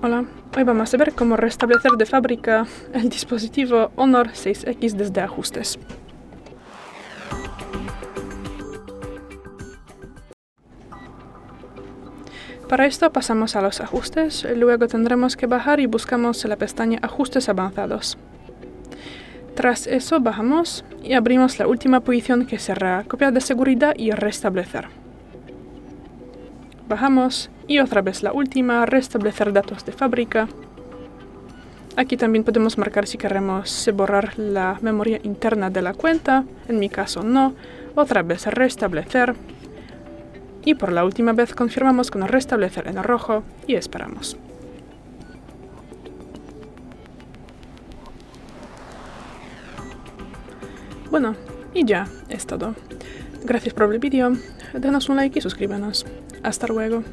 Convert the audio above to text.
Hola, hoy vamos a ver cómo restablecer de fábrica el dispositivo Honor 6X desde ajustes. Para esto pasamos a los ajustes, luego tendremos que bajar y buscamos la pestaña Ajustes avanzados. Tras eso bajamos y abrimos la última posición que será Copia de seguridad y Restablecer. Bajamos y otra vez la última, Restablecer datos de fábrica. Aquí también podemos marcar si queremos borrar la memoria interna de la cuenta, en mi caso no. Otra vez restablecer. Y por la última vez confirmamos con restablecer en rojo y esperamos. Bueno, y ya es todo. Gracias por el vídeo, denos un like y suscríbanos. Hasta luego.